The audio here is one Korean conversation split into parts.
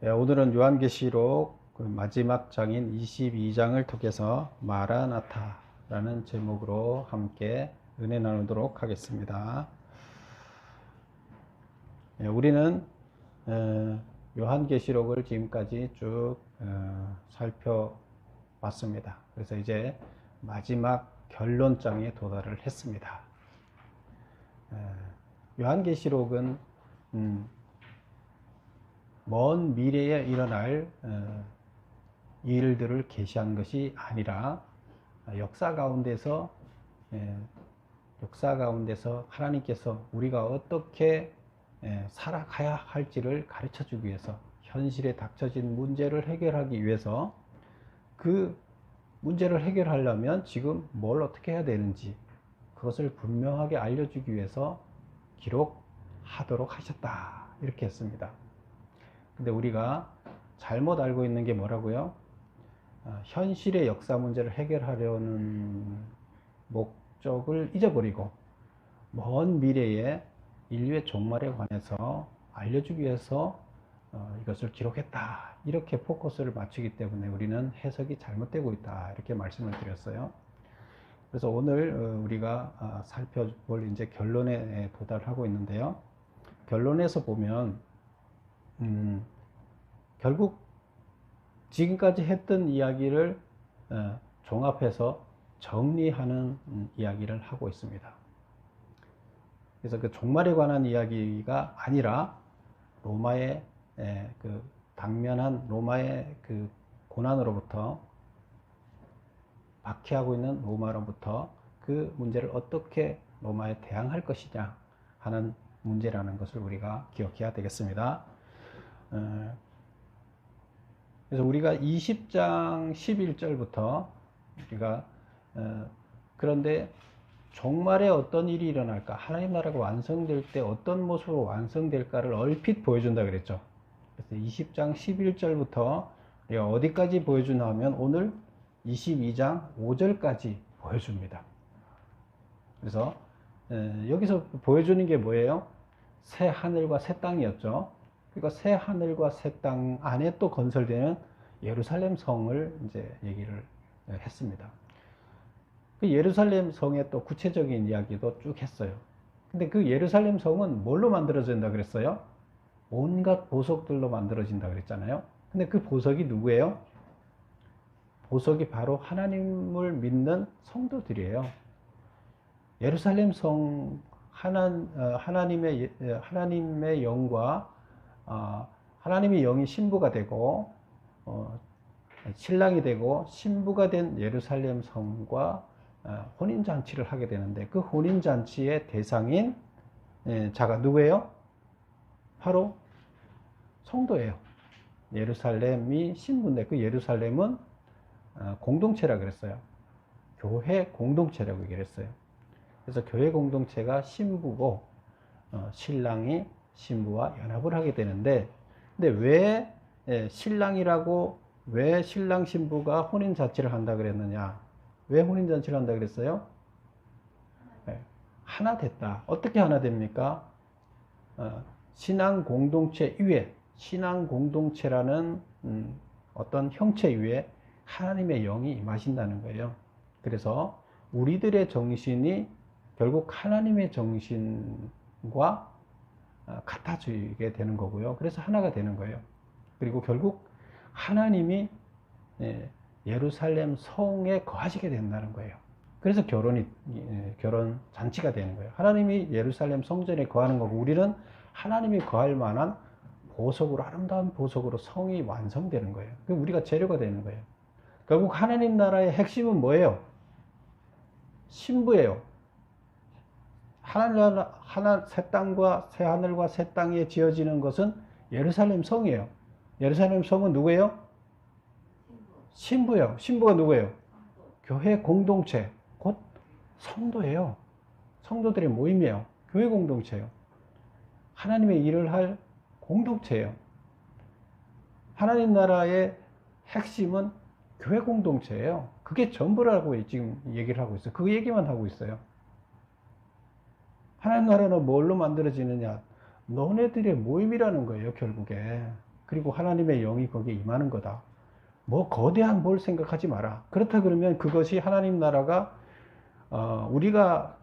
오늘은 요한계시록 그 마지막 장인 22장을 통해서 마라나타라는 제목으로 함께 은혜 나누도록 하겠습니다. 우리는 요한계시록을 지금까지 쭉 살펴봤습니다. 그래서 이제 마지막 결론장에 도달을 했습니다. 요한계시록은 먼 미래에 일어날 일들을 계시한 것이 아니라 역사 가운데서 하나님께서 우리가 어떻게 살아가야 할지를 가르쳐 주기 위해서, 현실에 닥쳐진 문제를 해결하기 위해서, 그 문제를 해결하려면 지금 뭘 어떻게 해야 되는지 그것을 분명하게 알려주기 위해서 기록하도록 하셨다, 이렇게 했습니다. 근데 우리가 잘못 알고 있는 게 뭐라고요? 현실의 역사 문제를 해결하려는 목적을 잊어버리고 먼 미래의 인류의 종말에 관해서 알려주기 위해서 이것을 기록했다, 이렇게 포커스를 맞추기 때문에 우리는 해석이 잘못되고 있다, 이렇게 말씀을 드렸어요. 그래서 오늘 우리가 살펴볼 이제 결론에 도달하고 있는데요. 결론에서 보면 결국 지금까지 했던 이야기를 종합해서 정리하는 이야기를 하고 있습니다. 그래서 그 종말에 관한 이야기가 아니라 로마의 그 당면한 로마의 그 고난으로부터, 박해하고 있는 로마로부터 그 문제를 어떻게 로마에 대항할 것이냐 하는 문제라는 것을 우리가 기억해야 되겠습니다. 그래서 우리가 20장 11절부터 우리가 그런데 종말에 어떤 일이 일어날까, 하나님 나라가 완성될 때 어떤 모습으로 완성될까를 얼핏 보여준다 그랬죠. 그래서 20장 11절부터 우리가 어디까지 보여주나 하면 오늘 22장 5절까지 보여줍니다. 그래서 여기서 보여주는 게 뭐예요? 새 하늘과 새 땅이었죠. 그러니까 새 하늘과 새 땅 안에 또 건설되는 예루살렘 성을 이제 얘기를 했습니다. 그 예루살렘 성의 또 구체적인 이야기도 쭉 했어요. 근데 그 예루살렘 성은 뭘로 만들어진다 그랬어요? 온갖 보석들로 만들어진다 그랬잖아요. 근데 그 보석이 누구예요? 보석이 바로 하나님을 믿는 성도들이에요. 예루살렘 성 하나님의 영과 하나님의 영이 신부가 되고 신랑이 되고 신부가 된 예루살렘 성과 혼인잔치를 하게 되는데, 그 혼인잔치의 대상인 자가 누구예요? 바로 성도예요. 예루살렘이 신부인데 그 예루살렘은 공동체라 그랬어요. 교회 공동체라고 얘기를 했어요. 그래서 교회 공동체가 신부고 신랑이 신부와 연합을 하게 되는데, 근데 왜 왜 신랑 신부가 혼인잔치를 한다 그랬느냐? 왜 혼인잔치를 한다 그랬어요? 하나 됐다. 어떻게 하나 됩니까? 신앙 공동체 위에, 신앙 공동체라는 어떤 형체 위에 하나님의 영이 임하신다는 거예요. 그래서 우리들의 정신이 결국 하나님의 정신과 같아지게 되는 거고요. 그래서 하나가 되는 거예요. 그리고 결국 하나님이 예루살렘 성에 거하시게 된다는 거예요. 그래서 결혼 잔치가 되는 거예요. 하나님이 예루살렘 성전에 거하는 거고, 우리는 하나님이 거할 만한 보석으로, 아름다운 보석으로 성이 완성되는 거예요. 그럼 우리가 재료가 되는 거예요. 결국 하나님 나라의 핵심은 뭐예요? 신부예요. 새 땅과 새 하늘과 새 땅에 지어지는 것은 예루살렘 성이에요. 예루살렘 성은 누구예요? 신부예요. 신부가 누구예요? 교회 공동체, 곧 성도예요. 성도들의 모임이에요. 교회 공동체예요. 하나님의 일을 할 공동체예요. 하나님 나라의 핵심은 교회 공동체예요. 그게 전부라고 지금 얘기를 하고 있어요. 그 얘기만 하고 있어요. 하나님 나라는 뭘로 만들어지느냐? 너네들의 모임이라는 거예요, 결국에. 그리고 하나님의 영이 거기에 임하는 거다. 뭐 거대한 뭘 생각하지 마라. 그렇다 그러면 그것이 하나님 나라가 우리가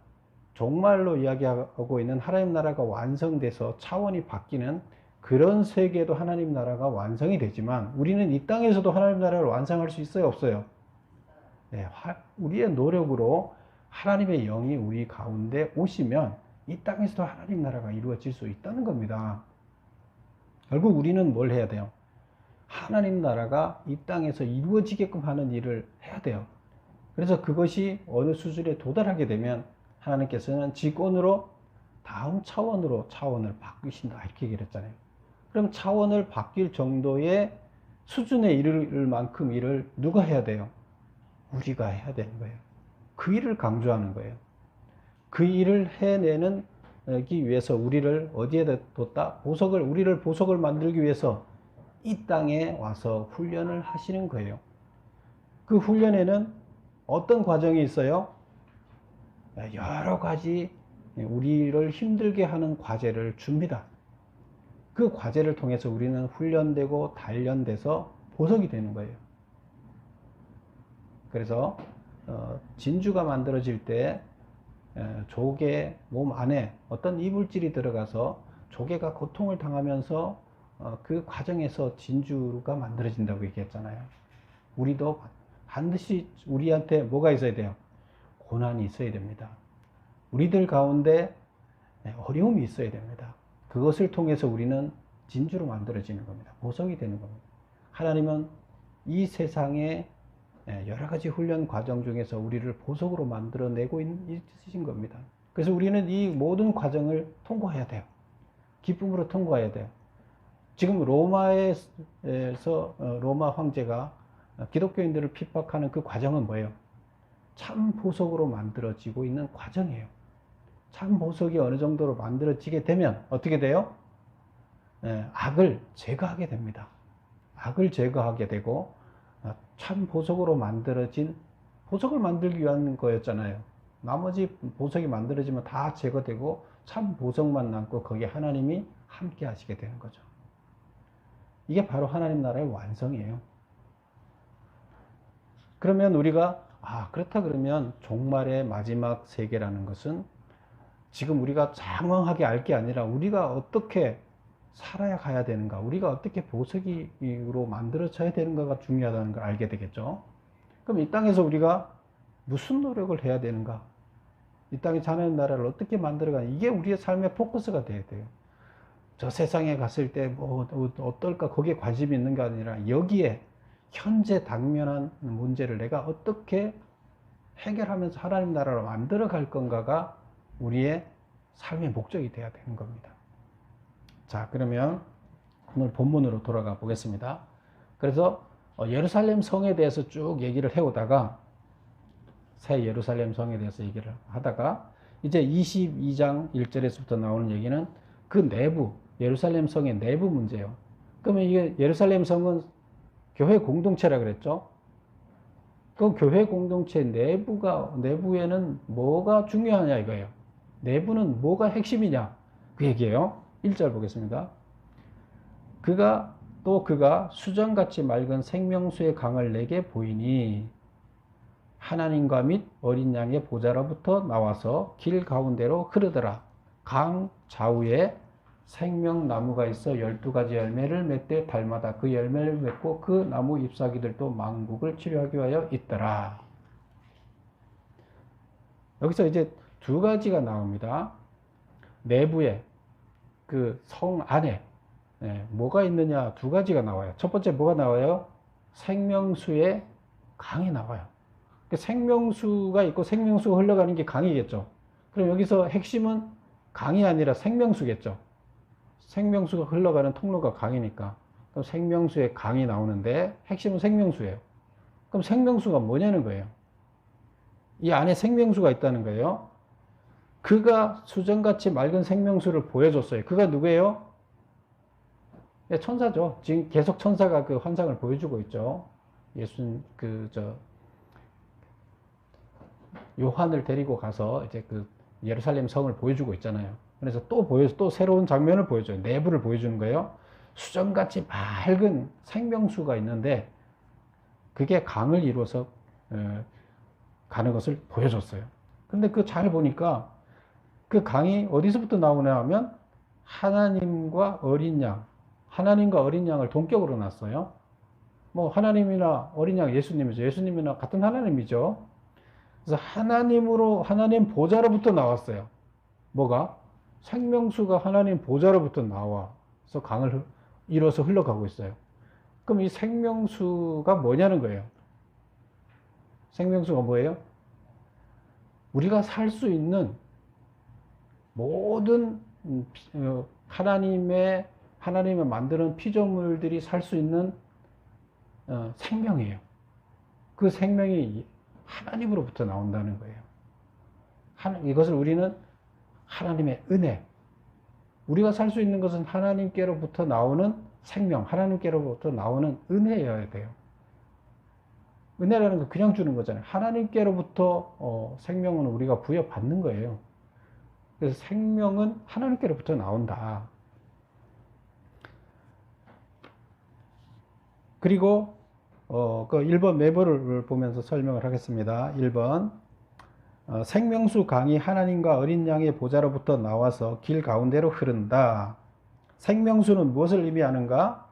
종말로 이야기하고 있는 하나님 나라가 완성돼서 차원이 바뀌는 그런 세계도 하나님 나라가 완성이 되지만 우리는 이 땅에서도 하나님 나라를 완성할 수 있어요, 없어요? 네, 우리의 노력으로 하나님의 영이 우리 가운데 오시면 이 땅에서도 하나님 나라가 이루어질 수 있다는 겁니다. 결국 우리는 뭘 해야 돼요? 하나님 나라가 이 땅에서 이루어지게끔 하는 일을 해야 돼요. 그래서 그것이 어느 수준에 도달하게 되면 하나님께서는 직원으로 다음 차원을 바꾸신다 이렇게 얘기를 했잖아요. 그럼 차원을 바뀔 정도의 수준에 이를 만큼 일을 누가 해야 돼요? 우리가 해야 되는 거예요. 그 일을 강조하는 거예요. 그 일을 해내기 위해서 우리를 어디에다 뒀다? 우리를 보석을 만들기 위해서 이 땅에 와서 훈련을 하시는 거예요. 그 훈련에는 어떤 과정이 있어요? 여러 가지 우리를 힘들게 하는 과제를 줍니다. 그 과제를 통해서 우리는 훈련되고 단련돼서 보석이 되는 거예요. 그래서 진주가 만들어질 때 조개 몸 안에 어떤 이물질이 들어가서 조개가 고통을 당하면서 그 과정에서 진주가 만들어진다고 얘기했잖아요. 우리도 반드시 우리한테 뭐가 있어야 돼요? 고난이 있어야 됩니다. 우리들 가운데 어려움이 있어야 됩니다. 그것을 통해서 우리는 진주로 만들어지는 겁니다. 보석이 되는 겁니다. 하나님은 이 세상에 여러 가지 훈련 과정 중에서 우리를 보석으로 만들어내고 있으신 겁니다. 그래서 우리는 이 모든 과정을 통과해야 돼요. 기쁨으로 통과해야 돼요. 지금 로마에서 로마 황제가 기독교인들을 핍박하는 그 과정은 뭐예요? 참 보석으로 만들어지고 있는 과정이에요. 참 보석이 어느 정도로 만들어지게 되면 어떻게 돼요? 악을 제거하게 됩니다. 악을 제거하게 되고 참 보석으로 만들어진 보석을 만들기 위한 거였잖아요. 나머지 보석이 만들어지면 다 제거되고 참 보석만 남고 거기에 하나님이 함께 하시게 되는 거죠. 이게 바로 하나님 나라의 완성이에요. 그러면 우리가 그렇다 그러면 종말의 마지막 세계라는 것은 지금 우리가 장황하게 알 게 아니라 우리가 어떻게 살아야 가야 되는가, 우리가 어떻게 보석으로 만들어져야 되는가가 중요하다는 걸 알게 되겠죠. 그럼 이 땅에서 우리가 무슨 노력을 해야 되는가, 이 땅의 하나님 나라를 어떻게 만들어가, 이게 우리의 삶의 포커스가 돼야 돼요. 저 세상에 갔을 때 뭐 어떨까 거기에 관심이 있는 게 아니라 여기에 현재 당면한 문제를 내가 어떻게 해결하면서 하나님 나라를 만들어 갈 건가가 우리의 삶의 목적이 돼야 되는 겁니다. 자, 그러면 오늘 본문으로 돌아가 보겠습니다. 그래서 예루살렘 성에 대해서 쭉 얘기를 해오다가 새 예루살렘 성에 대해서 얘기를 하다가 이제 22장 1절에서부터 나오는 얘기는 그 내부, 예루살렘 성의 내부 문제예요. 그러면 이게 예루살렘 성은 교회 공동체라 그랬죠? 그 교회 공동체 내부에는 뭐가 중요하냐 이거예요. 내부는 뭐가 핵심이냐 그 얘기예요. 1절 보겠습니다. 그가 수정같이 맑은 생명수의 강을 내게 보이니 하나님과 및 어린 양의 보좌로부터 나와서 길 가운데로 흐르더라. 강 좌우에 생명나무가 있어 12가지 열매를 맺되 달마다 그 열매를 맺고 그 나무 잎사귀들도 만국을 치료하기 위하여 있더라. 여기서 이제 두 가지가 나옵니다. 내부에 그 성 안에 뭐가 있느냐 두 가지가 나와요. 첫 번째 뭐가 나와요? 생명수의 강이 나와요. 생명수가 있고 생명수가 흘러가는 게 강이겠죠. 그럼 여기서 핵심은 강이 아니라 생명수겠죠. 생명수가 흘러가는 통로가 강이니까. 그럼 생명수의 강이 나오는데 핵심은 생명수예요. 그럼 생명수가 뭐냐는 거예요. 이 안에 생명수가 있다는 거예요. 그가 수정같이 맑은 생명수를 보여줬어요. 그가 누구예요? 천사죠. 지금 계속 천사가 그 환상을 보여주고 있죠. 요한을 데리고 가서 이제 그 예루살렘 성을 보여주고 있잖아요. 그래서 또 새로운 장면을 보여줘요. 내부를 보여주는 거예요. 수정같이 맑은 생명수가 있는데 그게 강을 이루어서 가는 것을 보여줬어요. 근데 그 잘 보니까 그 강이 어디서부터 나오냐 하면 하나님과 어린 양, 하나님과 어린 양을 동격으로 놨어요. 뭐 하나님이나 어린 양 예수님이죠. 예수님이나 같은 하나님이죠. 그래서 하나님 보좌로부터 나왔어요. 뭐가? 생명수가 하나님 보좌로부터 나와서 강을 이뤄서 흘러가고 있어요. 그럼 이 생명수가 뭐냐는 거예요. 생명수가 뭐예요? 우리가 살 수 있는 모든 하나님의 만드는 피조물들이 살 수 있는 생명이에요. 그 생명이 하나님으로부터 나온다는 거예요. 이것을 우리는 하나님의 은혜, 우리가 살 수 있는 것은 하나님께로부터 나오는 생명, 하나님께로부터 나오는 은혜여야 돼요. 은혜라는 거 그냥 주는 거잖아요. 하나님께로부터 생명은 우리가 부여받는 거예요. 그래서 생명은 하나님께로부터 나온다. 그리고 그 1번 매버를 보면서 설명을 하겠습니다. 1번 생명수 강이 하나님과 어린 양의 보좌로부터 나와서 길 가운데로 흐른다. 생명수는 무엇을 의미하는가?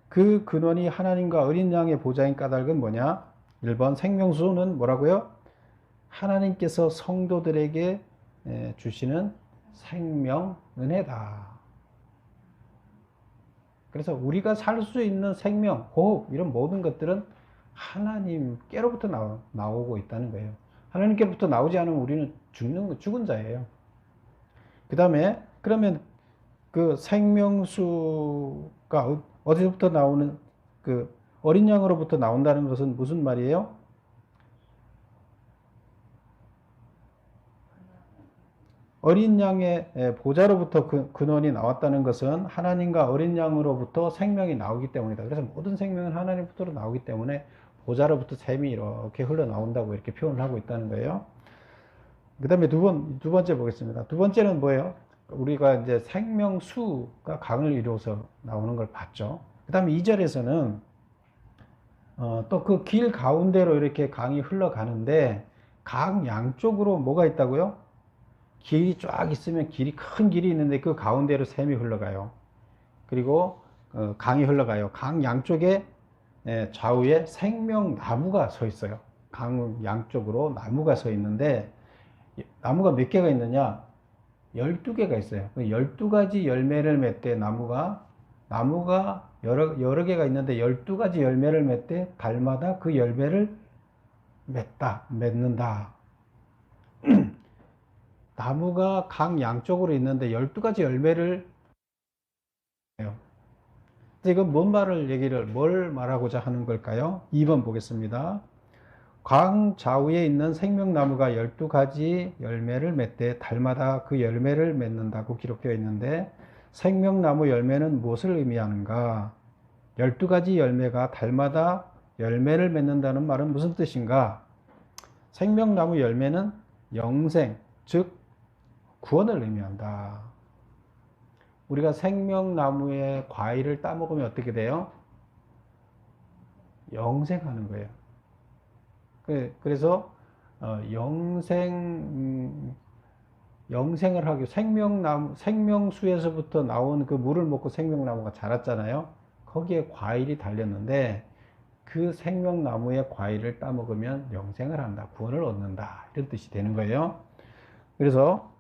그 근원이 하나님과 어린 양의 보좌인 까닭은 뭐냐? 1번 생명수는 뭐라고요? 하나님께서 성도들에게 주시는 생명 은혜다. 그래서 우리가 살 수 있는 생명, 호흡 이런 모든 것들은 하나님께로부터 나오고 있다는 거예요. 하나님께로부터 나오지 않으면 우리는 죽은 자예요. 그 다음에 그러면 그 생명수가 어디서부터 나오는 그 어린 양으로부터 나온다는 것은 무슨 말이에요? 어린 양의 보좌로부터 근원이 나왔다는 것은 하나님과 어린 양으로부터 생명이 나오기 때문이다. 그래서 모든 생명은 하나님부터 나오기 때문에 보좌로부터 샘이 이렇게 흘러나온다고 이렇게 표현을 하고 있다는 거예요. 그 다음에 두 번째 보겠습니다. 두 번째는 뭐예요? 우리가 이제 생명수가 강을 이루어서 나오는 걸 봤죠. 그 다음에 2절에서는 또 그 길 가운데로 이렇게 강이 흘러가는데 강 양쪽으로 뭐가 있다고요? 길이 쫙 있으면 큰 길이 있는데 그 가운데로 샘이 흘러가요. 그리고 강이 흘러가요. 강 양쪽에 좌우에 생명나무가 서 있어요. 강 양쪽으로 나무가 서 있는데 나무가 몇 개가 있느냐? 12개가 있어요. 12가지 열매를 맺되 나무가 여러 개가 있는데 12가지 열매를 맺되 달마다 그 열매를 맺는다. 나무가 강 양쪽으로 있는데 12가지 열매를 해요. 이건 뭘 말하고자 하는 걸까요? 2번 보겠습니다. 강 좌우에 있는 생명나무가 12가지 열매를 맺되 달마다 그 열매를 맺는다고 기록되어 있는데 생명나무 열매는 무엇을 의미하는가? 12가지 열매가 달마다 열매를 맺는다는 말은 무슨 뜻인가? 생명나무 열매는 영생, 즉 구원을 의미한다. 우리가 생명나무의 과일을 따먹으면 어떻게 돼요? 영생하는 거예요. 그래서 영생을 하기 생명수에서부터 나온 그 물을 먹고 생명나무가 자랐잖아요. 거기에 과일이 달렸는데 그 생명나무의 과일을 따먹으면 영생을 한다, 구원을 얻는다 이런 뜻이 되는 거예요. 그래서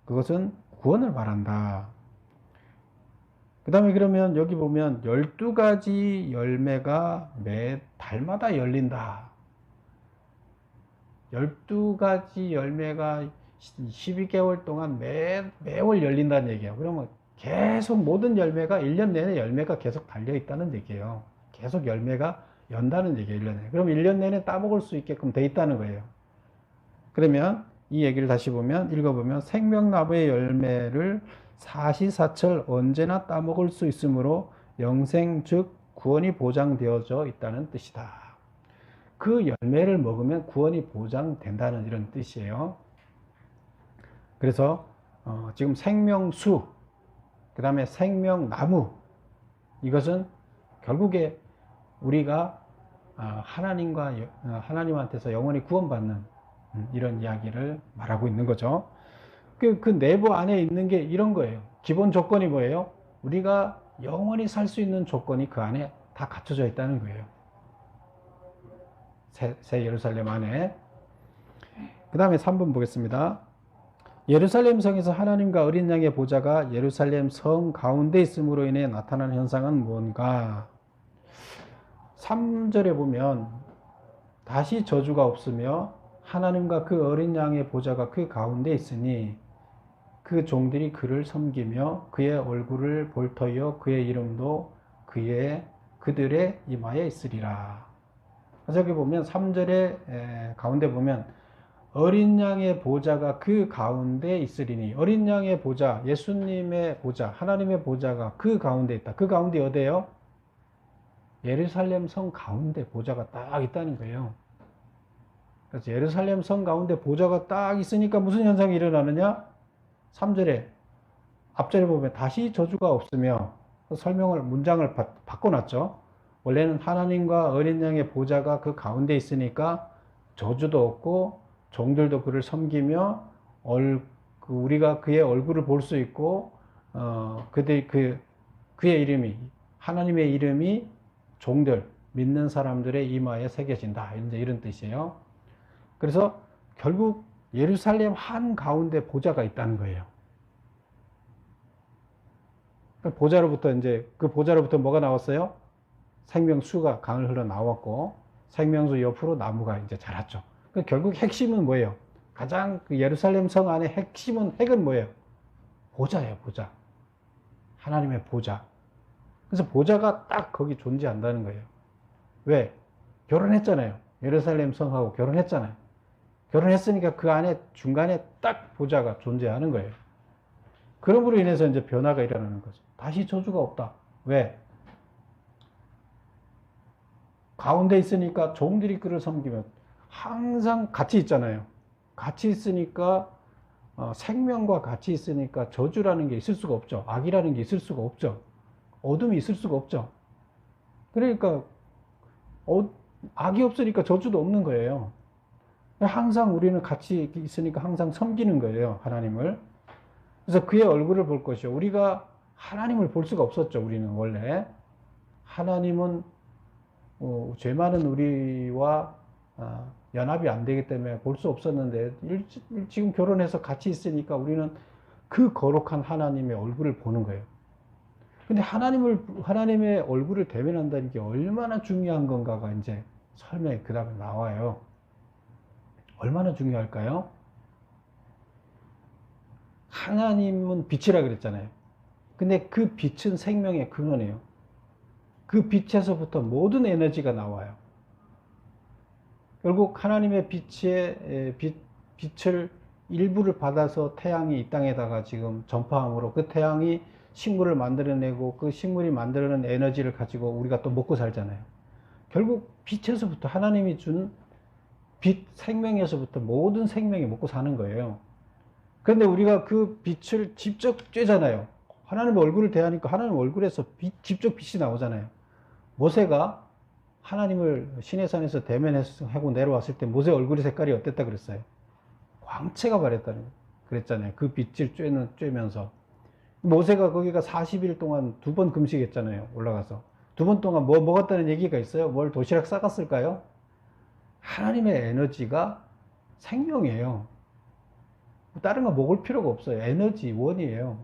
그것은 구원을 말한다. 그 다음에 그러면 여기 보면 12가지 열매가 매 달마다 열린다. 12가지 열매가 12개월 동안 매월 열린다는 얘기예요. 그러면 계속 모든 열매가 1년 내내 열매가 계속 달려 있다는 얘기예요. 계속 열매가 연다는 얘기예요. 1년 내내. 그럼 1년 내내 따먹을 수 있게끔 돼 있다는 거예요. 그러면 이 얘기를 다시 읽어보면 생명나무의 열매를 사시사철 언제나 따먹을 수 있으므로 영생 즉 구원이 보장되어져 있다는 뜻이다. 그 열매를 먹으면 구원이 보장된다는 이런 뜻이에요. 그래서 지금 생명수, 그 다음에 생명나무, 이것은 결국에 우리가 하나님한테서 영원히 구원받는 이런 이야기를 말하고 있는 거죠. 그 내부 안에 있는 게 이런 거예요. 기본 조건이 뭐예요? 우리가 영원히 살 수 있는 조건이 그 안에 다 갖춰져 있다는 거예요. 새 예루살렘 안에. 그 다음에 3번 보겠습니다. 예루살렘 성에서 하나님과 어린 양의 보좌가 예루살렘 성 가운데 있음으로 인해 나타나는 현상은 뭔가? 3절에 보면 다시 저주가 없으며 하나님과 그 어린 양의 보좌가 그 가운데 있으니 그 종들이 그를 섬기며 그의 얼굴을 볼 터이요 그의 이름도 그들의 이마에 있으리라. 저기 보면 3절에 가운데 보면 어린 양의 보좌가 그 가운데 있으리니, 어린 양의 보좌, 예수님의 보좌, 하나님의 보좌가 그 가운데 있다. 그 가운데 어디예요? 예루살렘 성 가운데 보좌가 딱 있다는 거예요. 그래서 예루살렘 성 가운데 보좌가 딱 있으니까 무슨 현상이 일어나느냐? 3절에 앞절에 보면 다시 저주가 없으며, 문장을 바꿔놨죠. 원래는 하나님과 어린 양의 보좌가 그 가운데 있으니까 저주도 없고 종들도 그를 섬기며 우리가 그의 얼굴을 볼 수 있고 그의 이름이, 하나님의 이름이 종들, 믿는 사람들의 이마에 새겨진다, 이제 이런 뜻이에요. 그래서 결국 예루살렘 한가운데 보좌가 있다는 거예요. 그 보좌로부터 뭐가 나왔어요? 생명수가 강을 흘러 나왔고, 생명수 옆으로 나무가 이제 자랐죠. 결국 핵심은 뭐예요? 가장 예루살렘 성 안에 핵은 뭐예요? 보좌예요, 보좌. 하나님의 보좌. 그래서 보좌가 딱 거기 존재한다는 거예요. 왜? 결혼했잖아요. 예루살렘 성하고 결혼했잖아요. 결혼했으니까 그 안에 중간에 딱 보좌가 존재하는 거예요. 그럼으로 인해서 이제 변화가 일어나는 거죠. 다시 저주가 없다. 왜? 가운데 있으니까 종들이 그를 섬기면 항상 같이 있잖아요. 같이 있으니까 생명과 같이 있으니까 저주라는 게 있을 수가 없죠. 악이라는 게 있을 수가 없죠. 어둠이 있을 수가 없죠. 그러니까 악이 없으니까 저주도 없는 거예요. 항상 우리는 같이 있으니까 항상 섬기는 거예요, 하나님을. 그래서 그의 얼굴을 볼 것이요. 우리가 하나님을 볼 수가 없었죠, 우리는 원래. 하나님은 죄 많은 우리와 연합이 안 되기 때문에 볼 수 없었는데, 지금 결혼해서 같이 있으니까 우리는 그 거룩한 하나님의 얼굴을 보는 거예요. 근데 하나님의 얼굴을 대면한다는 게 얼마나 중요한 건가가 이제 설명이 그 다음에 나와요. 얼마나 중요할까요? 하나님은 빛이라 그랬잖아요. 근데 그 빛은 생명의 근원이에요. 그 빛에서부터 모든 에너지가 나와요. 결국 하나님의 빛을 일부를 받아서 태양이 이 땅에다가 지금 전파함으로 그 태양이 식물을 만들어내고 그 식물이 만들어낸 에너지를 가지고 우리가 또 먹고 살잖아요. 결국 빛에서부터, 하나님이 준 빛, 생명에서부터 모든 생명이 먹고 사는 거예요. 그런데 우리가 그 빛을 직접 쬐잖아요. 하나님의 얼굴을 대하니까 하나님 얼굴에서 직접 빛이 나오잖아요. 모세가 하나님을 시내산에서 대면하고 내려왔을 때 모세 얼굴의 색깔이 어땠다 그랬어요? 광채가 바랬다는 그랬잖아요. 그 빛을 쬐면서. 모세가 거기가 40일 동안 2번 금식했잖아요. 올라가서. 2번 동안 뭐 먹었다는 얘기가 있어요? 뭘 도시락 싸갔을까요? 하나님의 에너지가 생명이에요. 다른 거 먹을 필요가 없어요. 에너지 원이에요.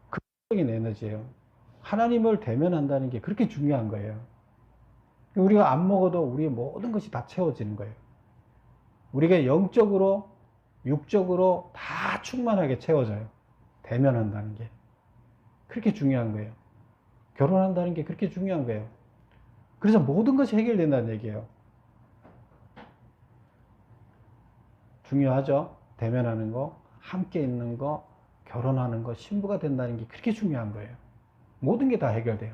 극적인 에너지예요. 하나님을 대면한다는 게 그렇게 중요한 거예요. 우리가 안 먹어도 우리의 모든 것이 다 채워지는 거예요. 우리가 영적으로, 육적으로 다 충만하게 채워져요. 대면한다는 게. 그렇게 중요한 거예요. 결혼한다는 게 그렇게 중요한 거예요. 그래서 모든 것이 해결된다는 얘기예요. 중요하죠? 대면하는 거, 함께 있는 거, 결혼하는 거, 신부가 된다는 게 그렇게 중요한 거예요. 모든 게 다 해결돼요.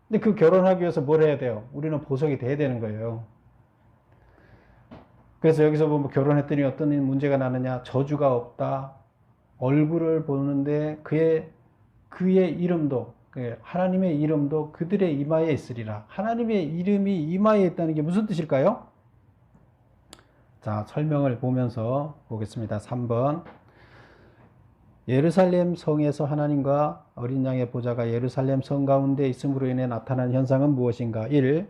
근데 그 결혼하기 위해서 뭘 해야 돼요? 우리는 보석이 돼야 되는 거예요. 그래서 여기서 보면 결혼했더니 어떤 문제가 나느냐? 저주가 없다. 얼굴을 보는데 그의 그의 이름도, 하나님의 이름도 그들의 이마에 있으리라. 하나님의 이름이 이마에 있다는 게 무슨 뜻일까요? 자, 설명을 보면서 보겠습니다. 3번. 예루살렘 성에서 하나님과 어린 양의 보좌가 예루살렘 성 가운데 있음으로 인해 나타난 현상은 무엇인가? 1.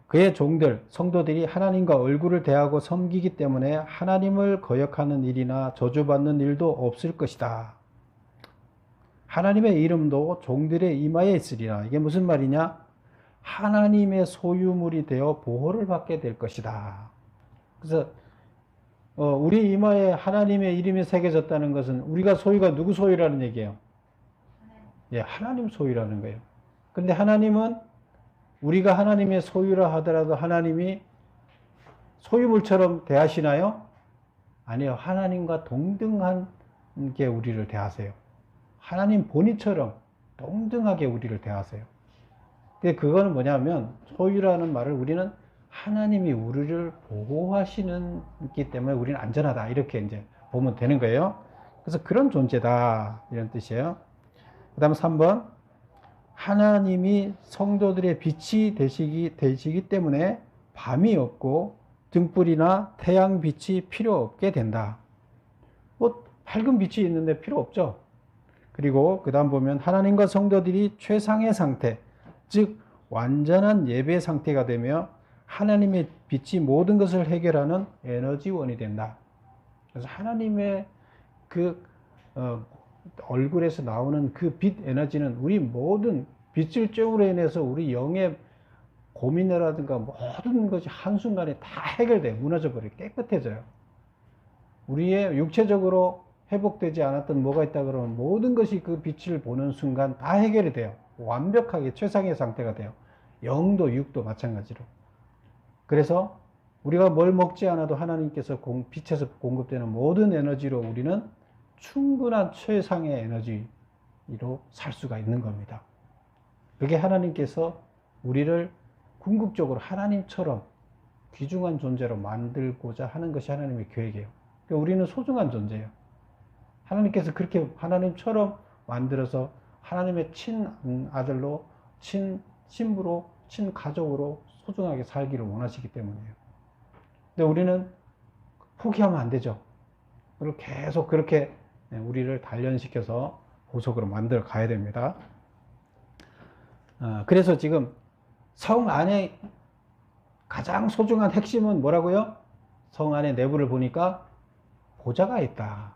그의 종들, 성도들이 하나님과 얼굴을 대하고 섬기기 때문에 하나님을 거역하는 일이나 저주받는 일도 없을 것이다. 하나님의 이름도 종들의 이마에 있으리라. 이게 무슨 말이냐? 하나님의 소유물이 되어 보호를 받게 될 것이다. 그래서 우리 이마에 하나님의 이름이 새겨졌다는 것은 우리가 소유가 누구 소유라는 얘기예요? 예, 하나님 소유라는 거예요. 근데 하나님은 우리가 하나님의 소유라 하더라도 하나님이 소유물처럼 대하시나요? 아니요. 하나님과 동등한 게 우리를 대하세요. 하나님 본의처럼 동등하게 우리를 대하세요. 근데 그거는 뭐냐면 소유라는 말을 우리는 하나님이 우리를 보호하시는 기 때문에 우리는 안전하다 이렇게 이제 보면 되는 거예요. 그래서 그런 존재다 이런 뜻이에요. 그 다음 3번. 하나님이 성도들의 빛이 되시기 때문에 밤이 없고 등불이나 태양 빛이 필요 없게 된다. 뭐 밝은 빛이 있는데 필요 없죠. 그리고 그 다음 보면 하나님과 성도들이 최상의 상태, 즉 완전한 예배 상태가 되며 하나님의 빛이 모든 것을 해결하는 에너지원이 된다. 그래서 하나님의 그 얼굴에서 나오는 그 빛 에너지는 우리 모든 빛을 쬐으로 인해서 우리 영의 고민이라든가 모든 것이 한순간에 다 해결돼요. 무너져 버려요. 깨끗해져요. 우리의 육체적으로 회복되지 않았던 뭐가 있다 그러면 모든 것이 그 빛을 보는 순간 다 해결이 돼요. 완벽하게 최상의 상태가 돼요. 영도 육도 마찬가지로. 그래서 우리가 뭘 먹지 않아도 하나님께서 빛에서 공급되는 모든 에너지로 우리는 충분한 최상의 에너지로 살 수가 있는 겁니다. 그게 하나님께서 우리를 궁극적으로 하나님처럼 귀중한 존재로 만들고자 하는 것이 하나님의 계획이에요. 그러니까 우리는 소중한 존재예요. 하나님께서 그렇게 하나님처럼 만들어서 하나님의 친아들로, 친신부로, 친가족으로 소중하게 살기를 원하시기 때문이에요. 근데 우리는 포기하면 안 되죠. 그리고 계속 그렇게 우리를 단련시켜서 보석으로 만들어 가야 됩니다. 그래서 지금 성 안에 가장 소중한 핵심은 뭐라고요? 성 안의 내부를 보니까 보좌가 있다.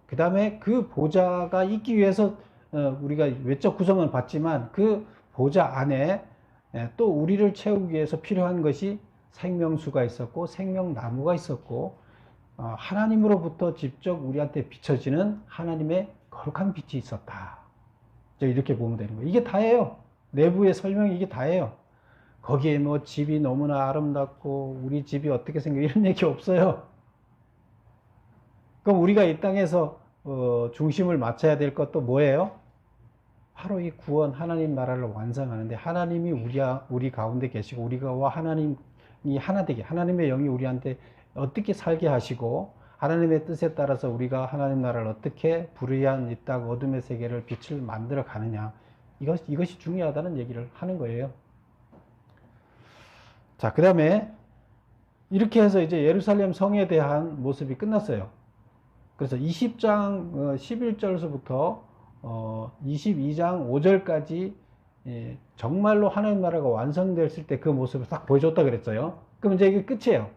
그 다음에 그 보좌가 있기 위해서 우리가 외적 구성은 받지만 그 보좌 안에 또 우리를 채우기 위해서 필요한 것이 생명수가 있었고 생명나무가 있었고 하나님으로부터 직접 우리한테 비춰지는 하나님의 거룩한 빛이 있었다. 이렇게 보면 되는 거예요. 이게 다예요. 내부의 설명이 이게 다예요. 거기에 뭐 집이 너무나 아름답고 우리 집이 어떻게 생겨 이런 얘기 없어요. 그럼 우리가 이 땅에서 중심을 맞춰야 될 것도 뭐예요? 바로 이 구원 하나님 나라를 완성하는데 하나님이 우리 가운데 계시고 우리가 하나님이 하나 되게 하나님의 영이 우리한테 어떻게 살게 하시고 하나님의 뜻에 따라서 우리가 하나님 나라를 어떻게 불의한 이 땅 어둠의 세계를 빛을 만들어 가느냐 이것이 중요하다는 얘기를 하는 거예요. 자, 그 다음에 이렇게 해서 이제 예루살렘 성에 대한 모습이 끝났어요. 그래서 20장 11절서부터 22장 5절까지 정말로 하나님 나라가 완성됐을 때 그 모습을 딱 보여줬다 그랬어요. 그럼 이제 이게 끝이에요.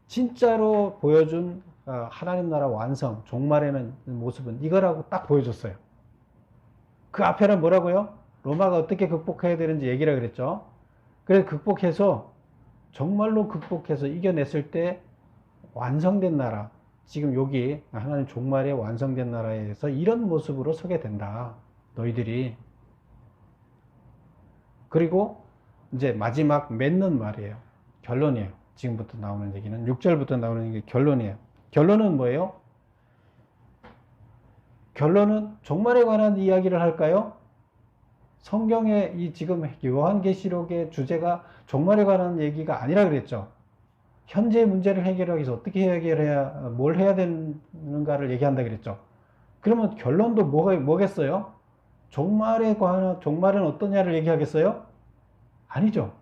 진짜로 보여준 하나님 나라 완성, 종말에는 모습은 이거라고 딱 보여줬어요. 그 앞에는 뭐라고요? 로마가 어떻게 극복해야 되는지 얘기라 그랬죠. 그래서 극복해서 정말로 극복해서 이겨냈을 때 완성된 나라, 지금 여기 하나님 종말에 완성된 나라에서 이런 모습으로 서게 된다. 너희들이. 그리고 이제 마지막 맺는 말이에요. 결론이에요. 지금부터 나오는 얘기는 6절부터 나오는 게 결론이에요. 결론은 뭐예요? 결론은 종말에 관한 이야기를 할까요? 성경의 이 지금 요한계시록의 주제가 종말에 관한 얘기가 아니라 그랬죠. 현재 문제를 해결하기 위해서 어떻게 해결해야, 뭘 해야 되는가를 얘기한다 그랬죠. 그러면 결론도 뭐겠어요? 종말은 어떠냐를 얘기하겠어요? 아니죠.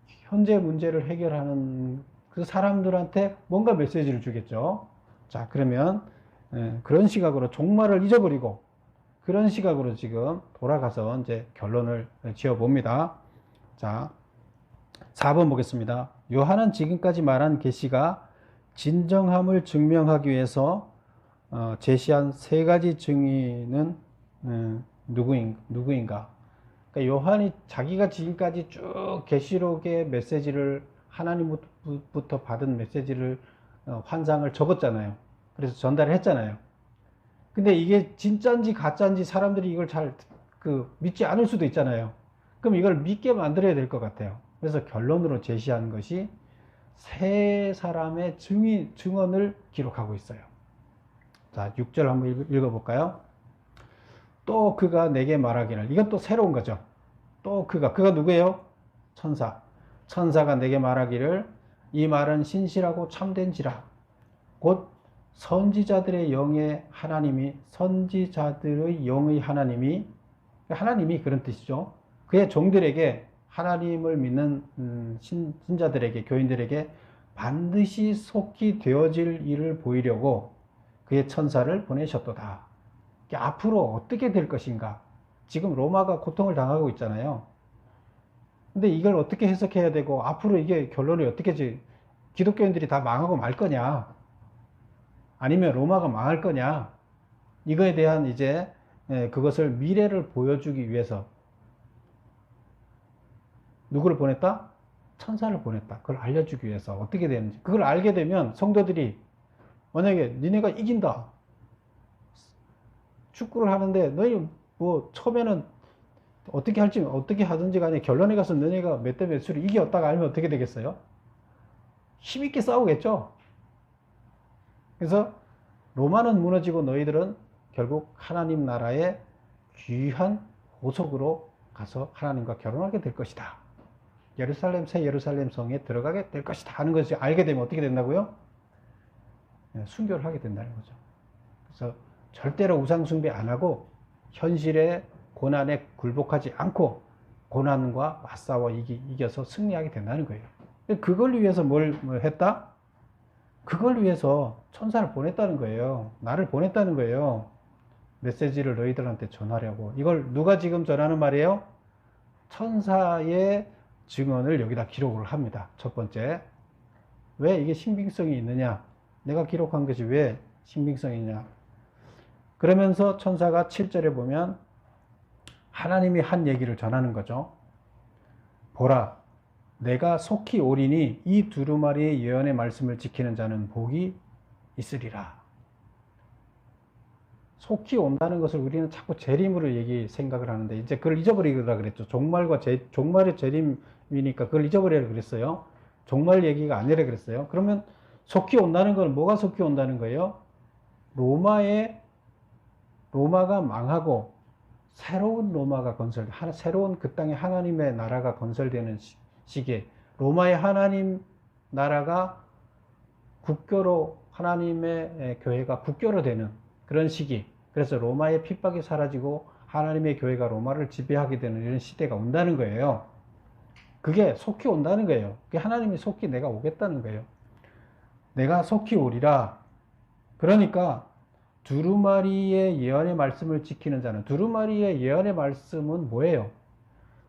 현재 문제를 해결하는 그 사람들한테 뭔가 메시지를 주겠죠. 자, 그러면 그런 시각으로 종말을 잊어버리고 그런 시각으로 지금 돌아가서 이제 결론을 지어 봅니다. 자, 4번 보겠습니다. 요한은 지금까지 말한 계시가 진정함을 증명하기 위해서 제시한 세 가지 증인은 누구인가? 그러니까 요한이 자기가 지금까지 쭉 계시록의 메시지를 하나님부터 받은 메시지를 환상을 적었잖아요. 그래서 전달했잖아요. 근데 이게 진짜인지 가짜인지 사람들이 이걸 잘 믿지 않을 수도 있잖아요. 그럼 이걸 믿게 만들어야 될 것 같아요. 그래서 결론으로 제시하는 것이 세 사람의 증언을 기록하고 있어요. 자, 6절 한번 읽어볼까요? 또 그가 내게 말하기를, 이건 또 새로운 거죠. 또 그가 누구예요? 천사가 내게 말하기를, 이 말은 신실하고 참된지라. 곧 선지자들의 영의 하나님이 그런 뜻이죠. 그의 종들에게, 하나님을 믿는 신자들에게, 교인들에게 반드시 속히 되어질 일을 보이려고 그의 천사를 보내셨도다. 앞으로 어떻게 될 것인가? 지금 로마가 고통을 당하고 있잖아요. 근데 이걸 어떻게 해석해야 되고, 앞으로 이게 결론이 어떻게, 기독교인들이 다 망하고 말 거냐? 아니면 로마가 망할 거냐? 이거에 대한 이제 그것을 미래를 보여주기 위해서 누구를 보냈다? 천사를 보냈다. 그걸 알려주기 위해서 어떻게 되는지. 그걸 알게 되면 성도들이 만약에 니네가 이긴다. 축구를 하는데 너희 뭐 처음에는 어떻게 하든지 간에 결론에 가서 너네가 몇 대 몇으로 이겼다가 알면 어떻게 되겠어요? 힘있게 싸우겠죠. 그래서 로마는 무너지고 너희들은 결국 하나님 나라의 귀한 보석으로 가서 하나님과 결혼하게 될 것이다. 새 예루살렘 성에 들어가게 될 것이다 하는 것을 알게 되면 어떻게 된다고요? 순교를 하게 된다는 거죠. 그래서 절대로 우상 숭배 안 하고 현실의 고난에 굴복하지 않고 고난과 맞싸워 이겨서 승리하게 된다는 거예요. 그걸 위해서 뭘 했다? 그걸 위해서 천사를 보냈다는 거예요. 나를 보냈다는 거예요. 메시지를 너희들한테 전하려고. 이걸 누가 지금 전하는 말이에요? 천사의 증언을 여기다 기록을 합니다. 첫 번째. 왜 이게 신빙성이 있느냐? 내가 기록한 것이 왜 신빙성이 있냐? 그러면서 천사가 7절에 보면 하나님이 한 얘기를 전하는 거죠. 보라, 내가 속히 오리니 이 두루마리의 예언의 말씀을 지키는 자는 복이 있으리라. 속히 온다는 것을 우리는 자꾸 재림으로 생각을 하는데 이제 그걸 잊어버리라 그랬죠. 종말의 재림이니까 그걸 잊어버리라 그랬어요. 종말 얘기가 아니라 그랬어요. 그러면 속히 온다는 건 뭐가 속히 온다는 거예요? 로마가 망하고 새로운 로마가 새로운 그 땅에 하나님의 나라가 건설되는 시기에 로마의 하나님 나라가 국교로 하나님의 교회가 국교로 되는 그런 시기. 그래서 로마의 핍박이 사라지고 하나님의 교회가 로마를 지배하게 되는 이런 시대가 온다는 거예요. 그게 속히 온다는 거예요. 그게 하나님이 속히 내가 오겠다는 거예요. 내가 속히 오리라. 그러니까 두루마리의 예언의 말씀을 지키는 자는, 두루마리의 예언의 말씀은 뭐예요?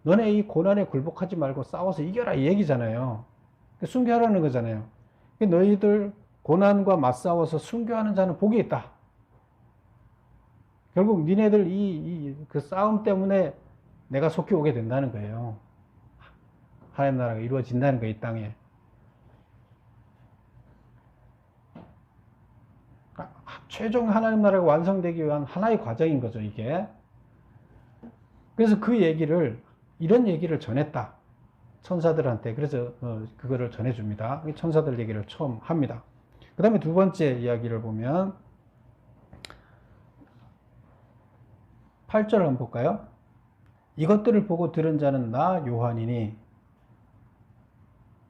너네 이 고난에 굴복하지 말고 싸워서 이겨라 이 얘기잖아요. 순교하라는 거잖아요. 너희들 고난과 맞싸워서 순교하는 자는 복이 있다. 결국 니네들 그 싸움 때문에 내가 속히 오게 된다는 거예요. 하나님 나라가 이루어진다는 거예요, 이 땅에. 최종 하나님 나라가 완성되기 위한 하나의 과정인 거죠, 이게. 그래서 이런 얘기를 전했다. 천사들한테. 그래서 그거를 전해줍니다. 천사들 얘기를 처음 합니다. 그 다음에 두 번째 이야기를 보면 8절을 한번 볼까요? 이것들을 보고 들은 자는 나 요한이니,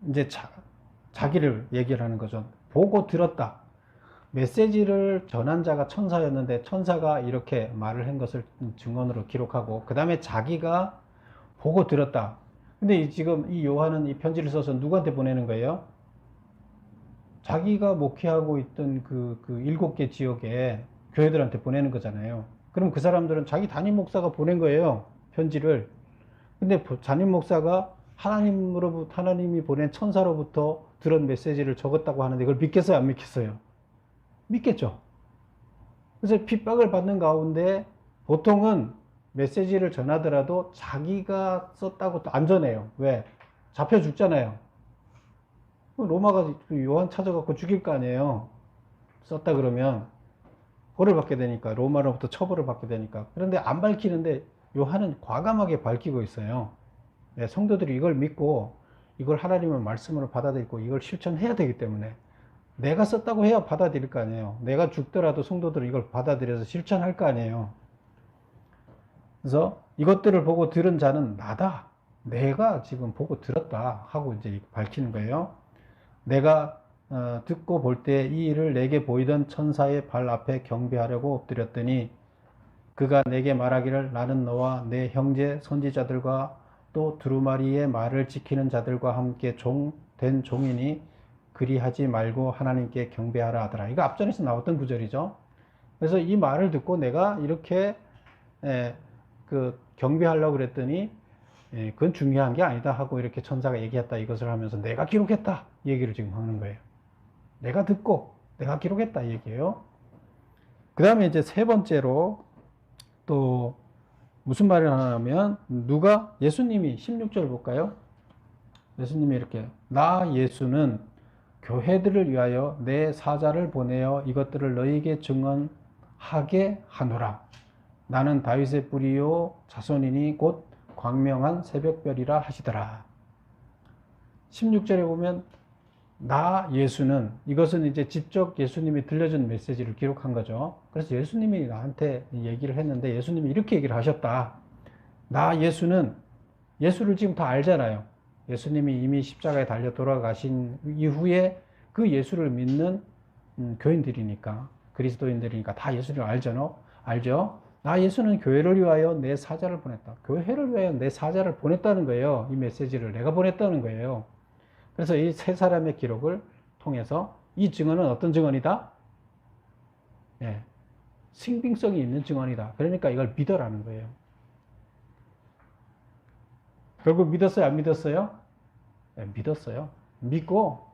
이제 자기를 얘기를 하는 거죠. 보고 들었다. 메시지를 전한 자가 천사였는데 천사가 이렇게 말을 한 것을 증언으로 기록하고 그 다음에 자기가 보고 들었다. 근데 지금 이 요한은 이 편지를 써서 누구한테 보내는 거예요? 자기가 목회하고 있던 그 7개 지역의 교회들한테 보내는 거잖아요. 그럼 그 사람들은 자기 담임 목사가 보낸 거예요. 편지를. 근데 담임 목사가 하나님이 보낸 천사로부터 들은 메시지를 적었다고 하는데 그걸 믿겠어요? 안 믿겠어요? 믿겠죠. 그래서 핍박을 받는 가운데 보통은 메시지를 전하더라도 자기가 썼다고 또 안 전해요. 왜? 잡혀 죽잖아요. 로마가 요한 찾아갖고 죽일 거 아니에요. 썼다 그러면 벌을 받게 되니까, 로마로부터 처벌을 받게 되니까. 그런데 안 밝히는데 요한은 과감하게 밝히고 있어요. 네, 성도들이 이걸 믿고 이걸 하나님의 말씀으로 받아들이고 이걸 실천해야 되기 때문에 내가 썼다고 해야 받아들일 거 아니에요. 내가 죽더라도 성도들은 이걸 받아들여서 실천할 거 아니에요. 그래서 이것들을 보고 들은 자는 나다. 내가 지금 보고 들었다 하고 이제 밝히는 거예요. 내가 듣고 볼 때 이 일을 내게 보이던 천사의 발 앞에 경배하려고 엎드렸더니 그가 내게 말하기를 나는 너와 내 형제 선지자들과 또 두루마리의 말을 지키는 자들과 함께 된 종이니 그리하지 말고 하나님께 경배하라 하더라. 이거 앞전에서 나왔던 구절이죠. 그래서 이 말을 듣고 내가 이렇게 경배하려고 그랬더니 그건 중요한 게 아니다 하고 이렇게 천사가 얘기했다 이것을 하면서 내가 기록했다 이 얘기를 지금 하는 거예요. 내가 듣고 내가 기록했다 이 얘기예요. 그 다음에 이제 세 번째로 또 무슨 말을 하냐면 누가 예수님이 16절 볼까요? 예수님이 이렇게 나 예수는 교회들을 위하여 내 사자를 보내어 이것들을 너희에게 증언하게 하노라. 나는 다윗의 뿌리요 자손이니 곧 광명한 새벽별이라 하시더라. 16절에 보면 나 예수는 이것은 이제 직접 예수님이 들려준 메시지를 기록한 거죠. 그래서 예수님이 나한테 얘기를 했는데 예수님이 이렇게 얘기를 하셨다. 나 예수는 예수를 지금 다 알잖아요. 예수님이 이미 십자가에 달려 돌아가신 이후에 그 예수를 믿는 교인들이니까 그리스도인들이니까 다 예수를 알죠? 나 예수는 교회를 위하여 내 사자를 보냈다. 교회를 위하여 내 사자를 보냈다는 거예요. 이 메시지를 내가 보냈다는 거예요. 그래서 이 세 사람의 기록을 통해서 이 증언은 어떤 증언이다? 예, 신빙성이 있는 증언이다. 그러니까 이걸 믿어라는 거예요. 결국 믿었어요? 안 믿었어요? 네, 믿었어요. 믿고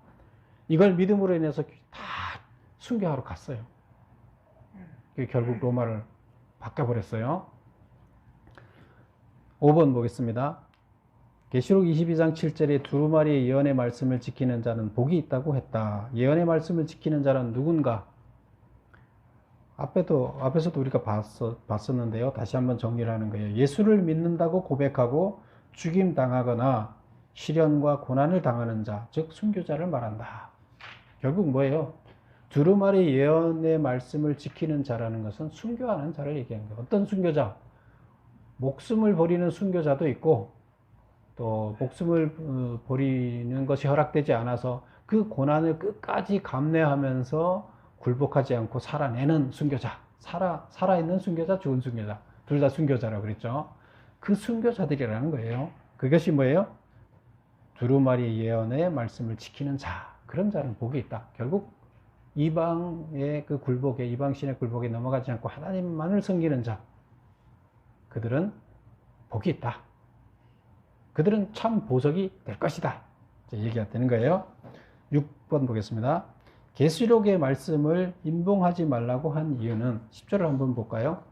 이걸 믿음으로 인해서 다 순교하러 갔어요. 결국 로마를 바꿔버렸어요. 5번 보겠습니다. 계시록 22장 7절에 두루마리의 예언의 말씀을 지키는 자는 복이 있다고 했다. 예언의 말씀을 지키는 자는 누군가? 앞에서도 우리가 봤었는데요. 다시 한번 정리를 하는 거예요. 예수를 믿는다고 고백하고 죽임 당하거나 시련과 고난을 당하는 자, 즉 순교자를 말한다. 결국 뭐예요? 두루마리 예언의 말씀을 지키는 자라는 것은 순교하는 자를 얘기하는 거예요. 어떤 순교자? 목숨을 버리는 순교자도 있고 또 목숨을 버리는 것이 허락되지 않아서 그 고난을 끝까지 감내하면서 굴복하지 않고 살아내는 순교자. 살아있는 순교자, 죽은 순교자. 둘 다 순교자라고 그랬죠. 그 순교자들이라는 거예요. 그것이 뭐예요? 두루마리 예언의 말씀을 지키는 자. 그런 자는 복이 있다. 결국 이방의 그 굴복에, 이방신의 굴복에 넘어가지 않고 하나님만을 섬기는 자. 그들은 복이 있다. 그들은 참 보석이 될 것이다. 얘기가 되는 거예요. 6번 보겠습니다. 계시록의 말씀을 임봉하지 말라고 한 이유는 10절을 한번 볼까요?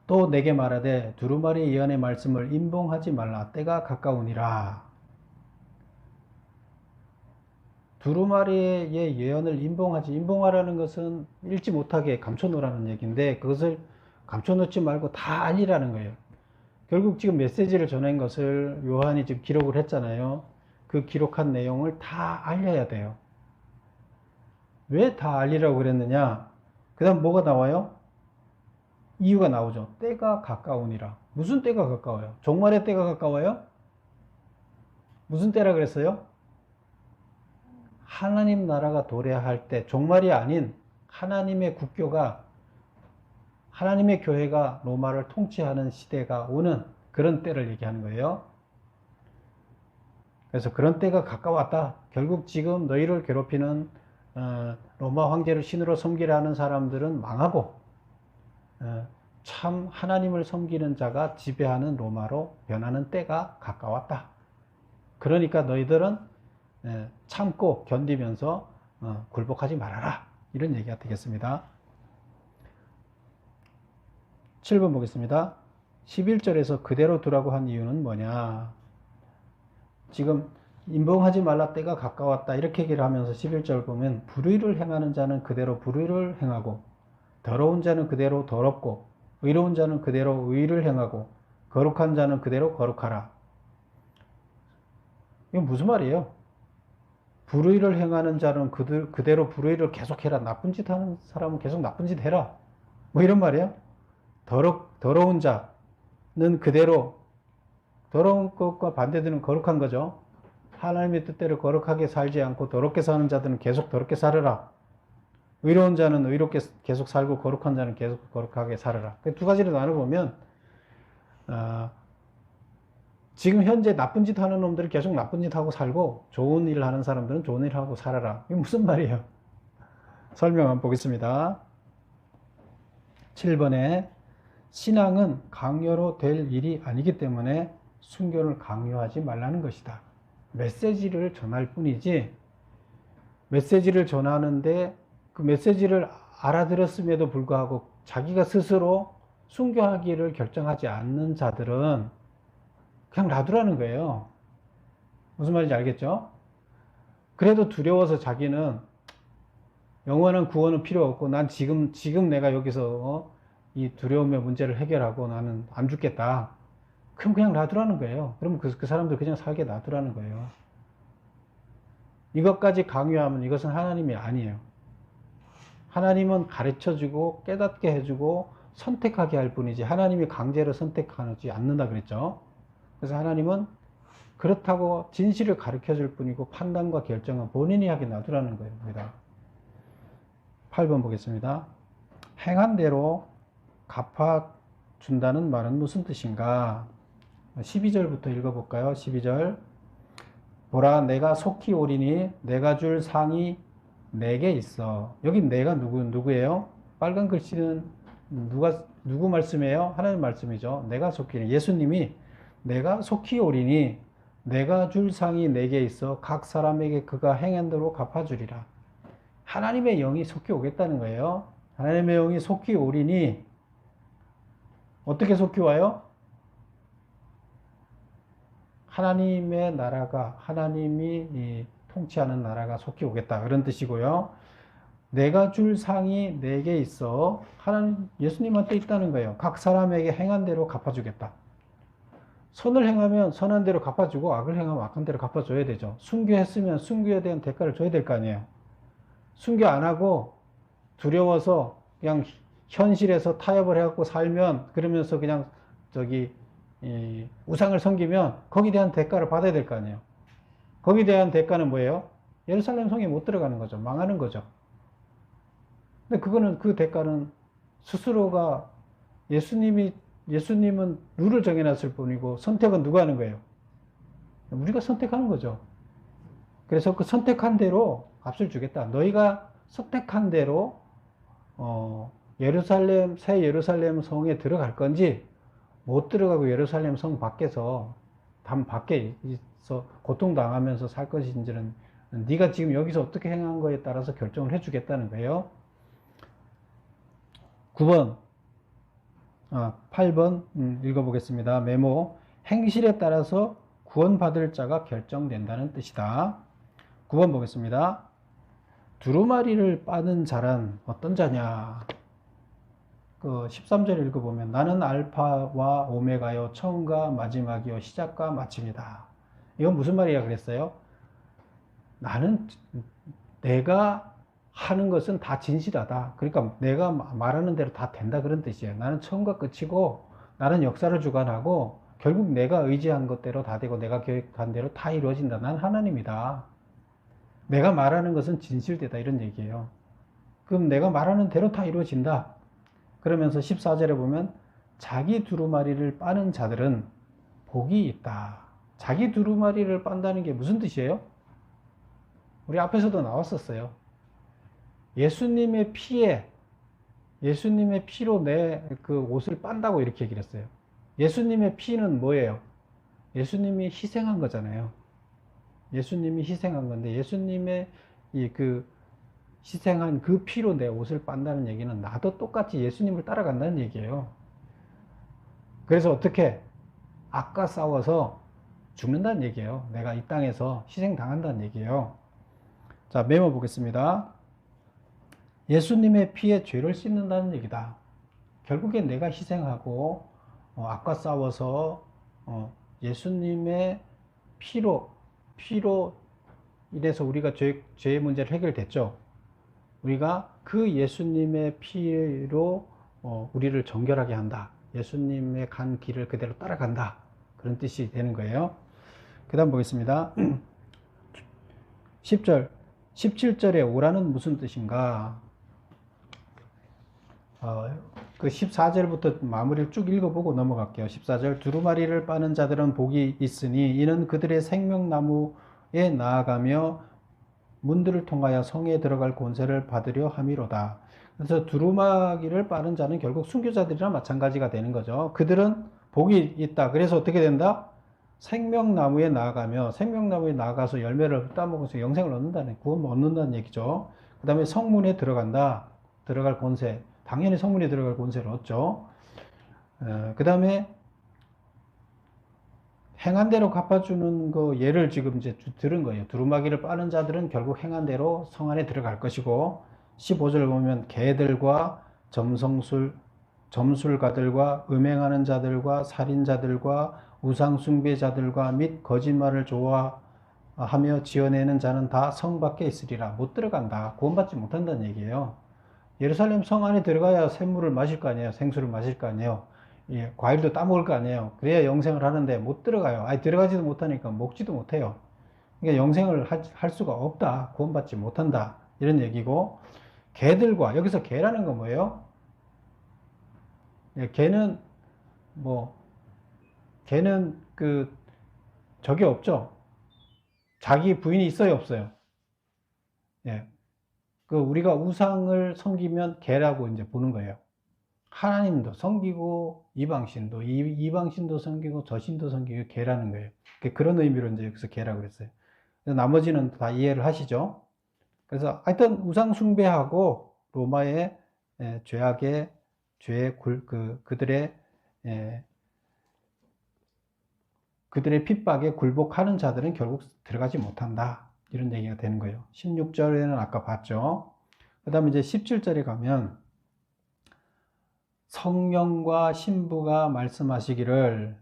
또 내게 말하되 두루마리 예언의 말씀을 임봉하지 말라. 때가 가까우니라. 두루마리의 예언을 임봉하라는 것은 읽지 못하게 감춰놓으라는 얘기인데 그것을 감춰놓지 말고 다 알리라는 거예요. 결국 지금 메시지를 전한 것을 요한이 지금 기록을 했잖아요. 그 기록한 내용을 다 알려야 돼요. 왜 다 알리라고 그랬느냐? 그 다음 뭐가 나와요? 이유가 나오죠. 때가 가까우니라. 무슨 때가 가까워요? 종말의 때가 가까워요? 무슨 때라 그랬어요? 하나님 나라가 도래할 때, 종말이 아닌 하나님의 국교가, 하나님의 교회가 로마를 통치하는 시대가 오는 그런 때를 얘기하는 거예요. 그래서 그런 때가 가까웠다. 결국 지금 너희를 괴롭히는 로마 황제를 신으로 섬기려 하는 사람들은 망하고 참 하나님을 섬기는 자가 지배하는 로마로 변하는 때가 가까웠다. 그러니까 너희들은 참고 견디면서 굴복하지 말아라. 이런 얘기가 되겠습니다. 7번 보겠습니다. 11절에서 그대로 두라고 한 이유는 뭐냐. 지금 임봉하지 말라 때가 가까웠다 이렇게 얘기를 하면서 11절 보면 불의를 행하는 자는 그대로 불의를 행하고 더러운 자는 그대로 더럽고 의로운 자는 그대로 의를 행하고 거룩한 자는 그대로 거룩하라. 이건 무슨 말이에요? 불의를 행하는 자는 그대로 불의를 계속해라. 나쁜 짓 하는 사람은 계속 나쁜 짓 해라. 뭐 이런 말이에요. 더러운 자는 그대로, 더러운 것과 반대되는 거룩한 거죠. 하나님의 뜻대로 거룩하게 살지 않고 더럽게 사는 자들은 계속 더럽게 살아라. 의로운 자는 의롭게 계속 살고 거룩한 자는 계속 거룩하게 살아라. 두 가지를 나눠보면 지금 현재 나쁜 짓 하는 놈들이 계속 나쁜 짓 하고 살고 좋은 일을 하는 사람들은 좋은 일을 하고 살아라. 이게 무슨 말이에요? 설명 한번 보겠습니다. 7번에 신앙은 강요로 될 일이 아니기 때문에 순교를 강요하지 말라는 것이다. 메시지를 전할 뿐이지, 메시지를 전하는데 그 메시지를 알아들었음에도 불구하고 자기가 스스로 순교하기를 결정하지 않는 자들은 그냥 놔두라는 거예요. 무슨 말인지 알겠죠? 그래도 두려워서 자기는 영원한 구원은 필요 없고 난 지금 내가 여기서 이 두려움의 문제를 해결하고 나는 안 죽겠다. 그럼 그냥 놔두라는 거예요. 그러면 그 사람들 그냥 살게 놔두라는 거예요. 이것까지 강요하면 이것은 하나님이 아니에요. 하나님은 가르쳐주고 깨닫게 해주고 선택하게 할 뿐이지 하나님이 강제로 선택하지 않는다 그랬죠. 그래서 하나님은 그렇다고 진실을 가르쳐줄 뿐이고 판단과 결정은 본인이 하게 놔두라는 겁니다. 8번 보겠습니다. 행한 대로 갚아준다는 말은 무슨 뜻인가? 12절부터 읽어볼까요? 12절. 보라, 내가 속히 오리니 내가 줄 상이 내게 있어. 여기 내가 누구예요? 빨간 글씨는 누구 말씀이에요? 하나님 말씀이죠. 내가 속히, 예수님이 내가 속히 오리니 내가 줄 상이 내게 있어 각 사람에게 그가 행한 대로 갚아주리라. 하나님의 영이 속히 오겠다는 거예요. 하나님의 영이 속히 오리니 어떻게 속히 와요? 하나님의 나라가, 하나님이 통치하는 나라가 속히 오겠다. 그런 뜻이고요. 내가 줄 상이 내게 있어. 예수님한테 있다는 거예요. 각 사람에게 행한 대로 갚아주겠다. 선을 행하면 선한 대로 갚아주고 악을 행하면 악한 대로 갚아줘야 되죠. 순교했으면 순교에 대한 대가를 줘야 될 거 아니에요. 순교 안 하고 두려워서 그냥 현실에서 타협을 해갖고 살면 그러면서 그냥 우상을 섬기면 거기에 대한 대가를 받아야 될 거 아니에요. 거기에 대한 대가는 뭐예요? 예루살렘 성에 못 들어가는 거죠. 망하는 거죠. 근데 그 대가는 스스로가 예수님은 룰을 정해놨을 뿐이고 선택은 누가 하는 거예요? 우리가 선택하는 거죠. 그래서 그 선택한 대로 값을 주겠다. 너희가 선택한 대로 새 예루살렘 성에 들어갈 건지 못 들어가고 예루살렘 성 밖에서 담 밖에 있어 고통당하면서 살 것인지는 네가 지금 여기서 어떻게 행한 거에 따라서 결정을 해주겠다는 거예요. 8번 읽어보겠습니다. 메모. 행실에 따라서 구원받을 자가 결정된다는 뜻이다. 9번 보겠습니다. 두루마리를 빠는 자란 어떤 자냐? 13절 읽어보면 나는 알파와 오메가요 처음과 마지막이요 시작과 마침이다. 이건 무슨 말이야 그랬어요? 내가 하는 것은 다 진실하다. 그러니까 내가 말하는 대로 다 된다 그런 뜻이에요. 나는 처음과 끝이고 나는 역사를 주관하고 결국 내가 의지한 것대로 다 되고 내가 계획한 대로 다 이루어진다. 난 하나님이다. 내가 말하는 것은 진실되다 이런 얘기예요. 그럼 내가 말하는 대로 다 이루어진다. 그러면서 14절에 보면 자기 두루마리를 빠는 자들은 복이 있다. 자기 두루마리를 빤다는 게 무슨 뜻이에요? 우리 앞에서도 나왔었어요. 예수님의 피로 내 그 옷을 빤다고 이렇게 얘기를 했어요. 예수님의 피는 뭐예요? 예수님이 희생한 거잖아요. 예수님이 희생한 건데, 예수님의 희생한 그 피로 내 옷을 빤다는 얘기는 나도 똑같이 예수님을 따라간다는 얘기예요. 그래서 어떻게? 악과 싸워서 죽는다는 얘기예요. 내가 이 땅에서 희생당한다는 얘기예요. 자, 메모 보겠습니다. 예수님의 피에 죄를 씻는다는 얘기다. 결국엔 내가 희생하고 악과 싸워서 예수님의 피로 이래서 우리가 죄의 문제를 해결됐죠. 우리가 그 예수님의 피로 우리를 정결하게 한다. 예수님의 간 길을 그대로 따라간다. 그런 뜻이 되는 거예요. 그 다음 보겠습니다. 10절, 17절에 오라는 무슨 뜻인가? 그 14절부터 마무리를 쭉 읽어보고 넘어갈게요. 14절, 두루마리를 빠는 자들은 복이 있으니 이는 그들의 생명나무에 나아가며 문들을 통하여 성에 들어갈 권세를 받으려 함이로다. 그래서 두루마기를 빠는 자는 결국 순교자들이랑 마찬가지가 되는 거죠. 그들은 복이 있다. 그래서 어떻게 된다? 생명나무에 나아가서 열매를 따먹어서 영생을 얻는다는, 구원 얻는다는 얘기죠. 그 다음에 성문에 들어간다. 들어갈 권세. 당연히 성문에 들어갈 권세를 얻죠. 그 다음에 행한 대로 갚아주는 거 예를 지금 이제 들은 거예요. 두루마기를 빠는 자들은 결국 행한 대로 성 안에 들어갈 것이고, 15절 보면 개들과 점술가들과 음행하는 자들과 살인자들과 우상숭배자들과 및 거짓말을 좋아하며 지어내는 자는 다 성 밖에 있으리라. 못 들어간다. 구원받지 못한다는 얘기예요. 예루살렘 성 안에 들어가야 샘물을 마실 거 아니에요. 생수를 마실 거 아니에요. 예, 과일도 따먹을 거 아니에요. 그래야 영생을 하는데 못 들어가요. 아니, 들어가지도 못하니까 먹지도 못해요. 그러니까 영생을 할 수가 없다. 구원받지 못한다. 이런 얘기고, 개들과, 여기서 개라는 건 뭐예요? 예, 개는 저게 없죠. 자기 부인이 있어요, 없어요? 예. 우리가 우상을 섬기면 개라고 이제 보는 거예요. 하나님도 섬기고, 이방신도 섬기고, 저신도 섬기고, 개라는 거예요. 그런 의미로 이제 여기서 개라고 그랬어요. 나머지는 다 이해를 하시죠? 그래서 하여튼 우상숭배하고 로마의 죄악의 그들의 핍박에 굴복하는 자들은 결국 들어가지 못한다. 이런 얘기가 되는 거예요. 16절에는 아까 봤죠. 그 다음에 이제 17절에 가면 성령과 신부가 말씀하시기를,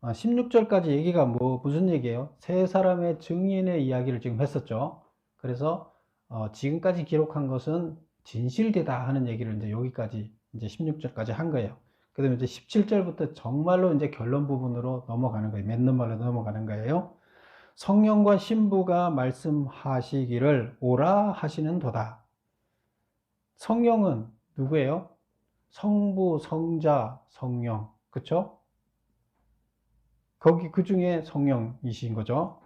16절까지 얘기가 무슨 얘기예요? 세 사람의 증인의 이야기를 지금 했었죠. 그래서 지금까지 기록한 것은 진실되다 하는 얘기를 이제 여기까지 이제 16절까지 한 거예요. 그 다음에 이제 17절부터 정말로 이제 결론 부분으로 넘어가는 거예요. 맺는 말로 넘어가는 거예요. 성령과 신부가 말씀하시기를 오라 하시는 도다. 성령은 누구예요? 성부, 성자, 성령. 그쵸? 그 중에 성령이신 거죠.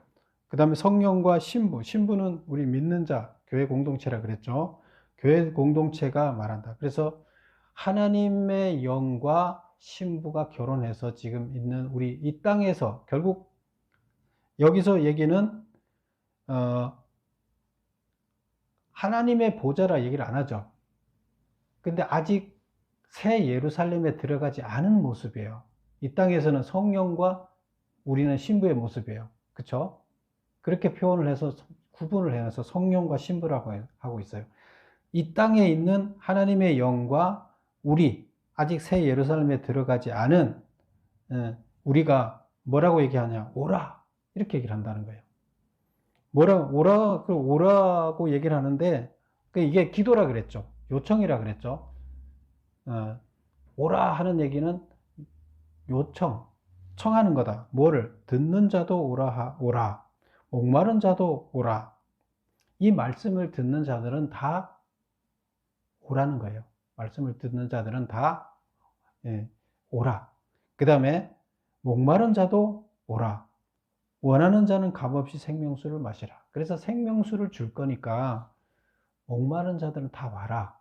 그 다음에 성령과 신부는 우리 믿는 자, 교회 공동체라 그랬죠. 교회 공동체가 말한다. 그래서 하나님의 영과 신부가 결혼해서 지금 있는 우리 이 땅에서, 결국 여기서 얘기는 하나님의 보좌라 얘기를 안 하죠. 근데 아직 새 예루살렘에 들어가지 않은 모습이에요. 이 땅에서는 성령과 우리는 신부의 모습이에요. 그쵸? 그렇게 표현을 해서 구분을 해서 성령과 신부라고 하고 있어요. 이 땅에 있는 하나님의 영과 우리, 아직 새 예루살렘에 들어가지 않은 우리가 뭐라고 얘기하냐? 오라! 이렇게 얘기를 한다는 거예요. 오라고 얘기를 하는데, 이게 기도라 그랬죠. 요청이라 그랬죠. 오라 하는 얘기는 청하는 거다. 뭐를? 듣는 자도 오라. 목마른 자도 오라. 이 말씀을 듣는 자들은 다 오라는 거예요. 말씀을 듣는 자들은 다 오라. 그 다음에 목마른 자도 오라. 원하는 자는 값없이 생명수를 마시라. 그래서 생명수를 줄 거니까 목마른 자들은 다 와라.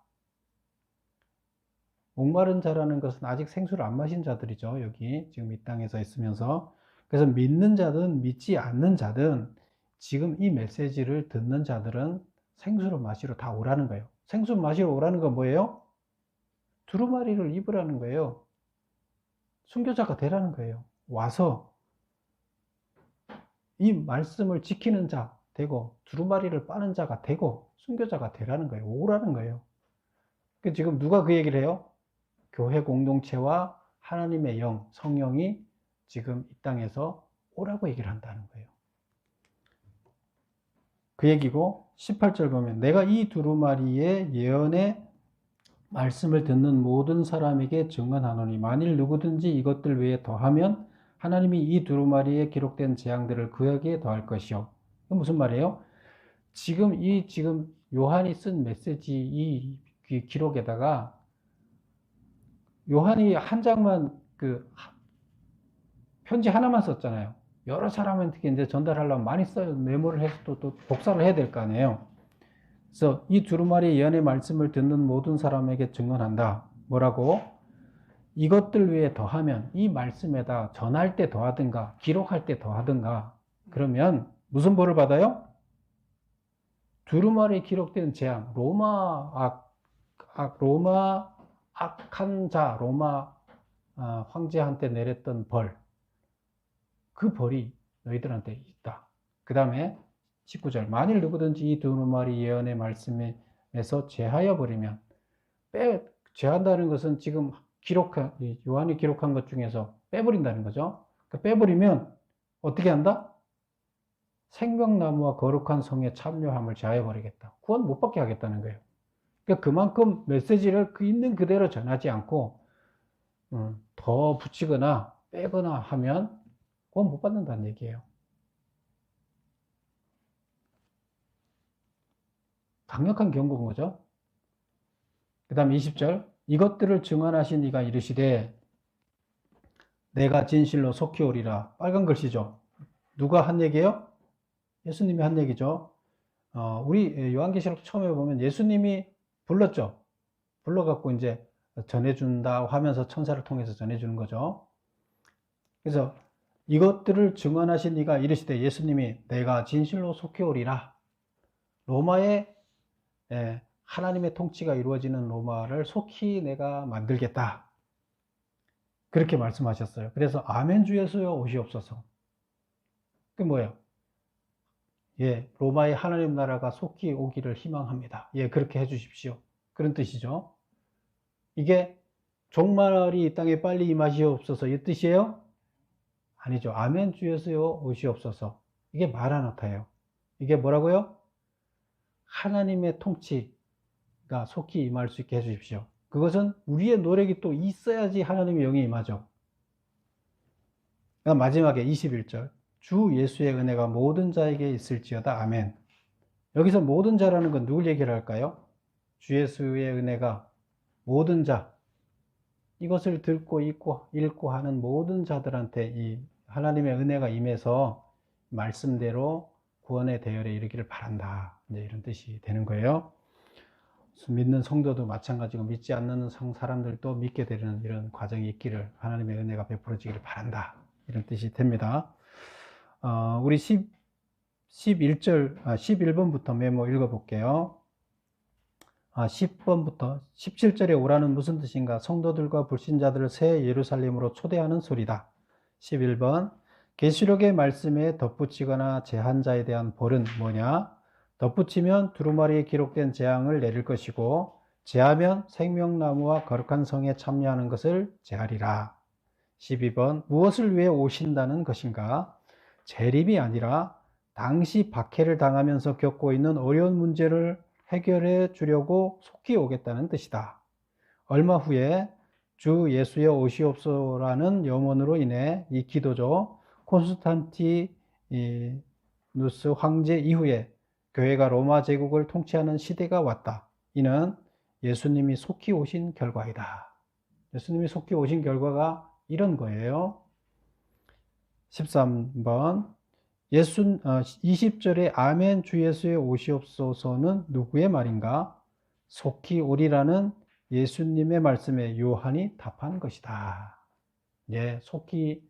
목마른 자라는 것은 아직 생수를 안 마신 자들이죠. 여기 지금 이 땅에서 있으면서. 그래서 믿는 자든 믿지 않는 자든 지금 이 메시지를 듣는 자들은 생수를 마시러 다 오라는 거예요. 생수 마시러 오라는 건 뭐예요? 두루마리를 입으라는 거예요. 순교자가 되라는 거예요. 와서 이 말씀을 지키는 자 되고 두루마리를 빠는 자가 되고 순교자가 되라는 거예요. 오라는 거예요. 지금 누가 그 얘기를 해요? 교회 공동체와 하나님의 영, 성령이 지금 이 땅에서 오라고 얘기를 한다는 거예요. 그 얘기고 18절 보면 내가 이 두루마리의 예언의 말씀을 듣는 모든 사람에게 증언하노니 만일 누구든지 이것들 외에 더하면 하나님이 이 두루마리에 기록된 재앙들을 그에게 더할 것이요. 이게 무슨 말이에요? 지금 요한이 쓴 메시지 이 기록에다가 요한이 한 장만 편지 하나만 썼잖아요. 여러 사람한테 이제 전달하려면 많이 메모를 해서 또 복사를 해야 될 거 아니에요. 그래서 이 두루마리 예언의 말씀을 듣는 모든 사람에게 증언한다. 뭐라고? 이것들 외에 더하면 이 말씀에다 전할 때 더하든가 기록할 때 더하든가 그러면 무슨 벌을 받아요? 두루마리에 기록된 재앙, 로마 악한 자, 로마 황제한테 내렸던 벌, 그 벌이 너희들한테 있다. 그 다음에 19절 만일 누구든지 이 두루마리 예언의 말씀에서 제하여 버리면 제한다는 것은 지금 요한이 기록한 것 중에서 빼버린다는 거죠. 빼버리면 어떻게 한다? 생명나무와 거룩한 성에 참여함을 제하여 버리겠다. 구원 못 받게 하겠다는 거예요. 그러니까 그만큼 메시지를 있는 그대로 전하지 않고 더 붙이거나 빼거나 하면 구원 못 받는다는 얘기예요. 강력한 경고인 거죠. 그 다음 20절 이것들을 증언하신 이가 이르시되 내가 진실로 속히 오리라. 빨간 글씨죠. 누가 한 얘기예요? 예수님이 한 얘기죠. 우리 요한계시록 처음에 보면 예수님이 불렀죠. 불러갖고 이제 전해준다 하면서 천사를 통해서 전해주는 거죠. 그래서 이것들을 증언하신 이가 이르시되 예수님이 내가 진실로 속히 오리라. 로마의 하나님의 통치가 이루어지는 로마를 속히 내가 만들겠다. 그렇게 말씀하셨어요. 그래서 아멘 주 예수여 오시옵소서. 그게 뭐예요? 로마의 하나님 나라가 속히 오기를 희망합니다. 그렇게 해주십시오. 그런 뜻이죠. 이게 종말이 이 땅에 빨리 임하시옵소서 이 뜻이에요? 아니죠. 아멘 주 예수여 오시옵소서. 이게 마라나타예요. 이게 뭐라고요? 하나님의 통치가 속히 임할 수 있게 해주십시오. 그것은 우리의 노력이 또 있어야지 하나님의 영이 임하죠. 마지막에 21절 주 예수의 은혜가 모든 자에게 있을지어다. 아멘. 여기서 모든 자라는 건 누굴 얘기를 할까요? 주 예수의 은혜가 모든 자, 이것을 듣고 읽고 하는 모든 자들한테 이 하나님의 은혜가 임해서 말씀대로 구원의 대열에 이르기를 바란다. 이제 이런 뜻이 되는 거예요. 믿는 성도도 마찬가지고 믿지 않는 사람들도 믿게 되는 이런 과정이 있기를 하나님의 은혜가 베풀어지기를 바란다. 이런 뜻이 됩니다. 우리 11번부터 메모 읽어볼게요. 10번부터 17절에 오라는 무슨 뜻인가? 성도들과 불신자들을 새 예루살렘으로 초대하는 소리다. 11번 계시록의 말씀에 덧붙이거나 제한 자에 대한 벌은 뭐냐? 덧붙이면 두루마리에 기록된 재앙을 내릴 것이고 제하면 생명나무와 거룩한 성에 참여하는 것을 제하리라. 12번 무엇을 위해 오신다는 것인가? 재림이 아니라 당시 박해를 당하면서 겪고 있는 어려운 문제를 해결해 주려고 속히 오겠다는 뜻이다. 얼마 후에 주 예수여 오시옵소라는 염원으로 인해 이 기도죠. 콘스탄티누스 황제 이후에 교회가 로마 제국을 통치하는 시대가 왔다. 이는 예수님이 속히 오신 결과이다. 예수님이 속히 오신 결과가 이런 거예요. 13번 20절에 아멘 주 예수의 오시옵소서는 누구의 말인가? 속히 오리라는 예수님의 말씀에 요한이 답한 것이다. 예, 속히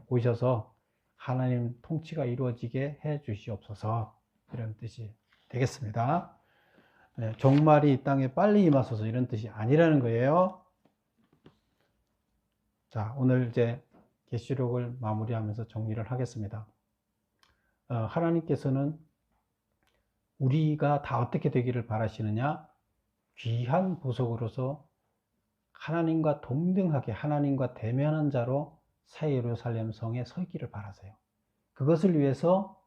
오셔서 하나님 통치가 이루어지게 해 주시옵소서, 이런 뜻이 되겠습니다. 종말이 이 땅에 빨리 임하소서, 이런 뜻이 아니라는 거예요. 자, 오늘 이제 계시록을 마무리하면서 정리를 하겠습니다. 하나님께서는 우리가 다 어떻게 되기를 바라시느냐? 귀한 보석으로서 하나님과 동등하게, 하나님과 대면한 자로 새 예루살렘 성에 서기를 바라세요. 그것을 위해서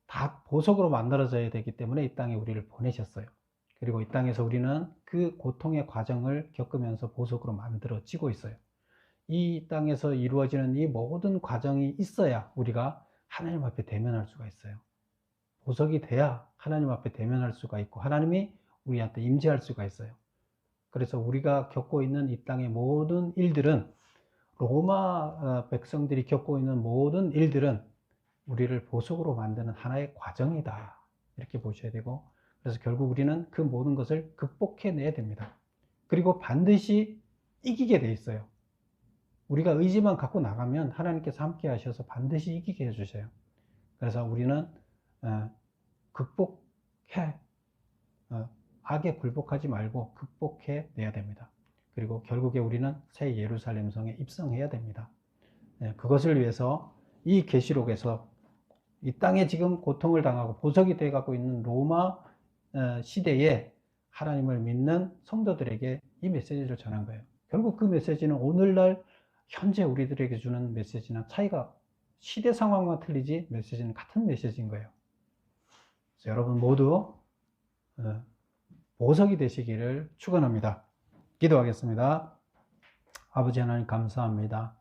다 보석으로 만들어져야 되기 때문에 이 땅에 우리를 보내셨어요. 그리고 이 땅에서 우리는 그 고통의 과정을 겪으면서 보석으로 만들어지고 있어요. 이 땅에서 이루어지는 이 모든 과정이 있어야 우리가 하나님 앞에 대면할 수가 있어요. 보석이 돼야 하나님 앞에 대면할 수가 있고 하나님이 우리한테 임재할 수가 있어요. 그래서 우리가 겪고 있는 이 땅의 모든 일들은, 로마 백성들이 겪고 있는 모든 일들은 우리를 보석으로 만드는 하나의 과정이다, 이렇게 보셔야 되고, 그래서 결국 우리는 그 모든 것을 극복해내야 됩니다. 그리고 반드시 이기게 돼 있어요. 우리가 의지만 갖고 나가면 하나님께서 함께 하셔서 반드시 이기게 해주세요. 그래서 우리는 악에 굴복하지 말고 극복해내야 됩니다. 그리고 결국에 우리는 새 예루살렘 성에 입성해야 됩니다. 그것을 위해서 이 계시록에서 이 땅에 지금 고통을 당하고 보석이 되어가고 있는 로마 시대에 하나님을 믿는 성도들에게 이 메시지를 전한 거예요. 결국 그 메시지는 오늘날 현재 우리들에게 주는 메시지나 차이가, 시대 상황만 틀리지 메시지는 같은 메시지인 거예요. 그래서 여러분 모두 보석이 되시기를 축원합니다. 기도하겠습니다. 아버지 하나님 감사합니다.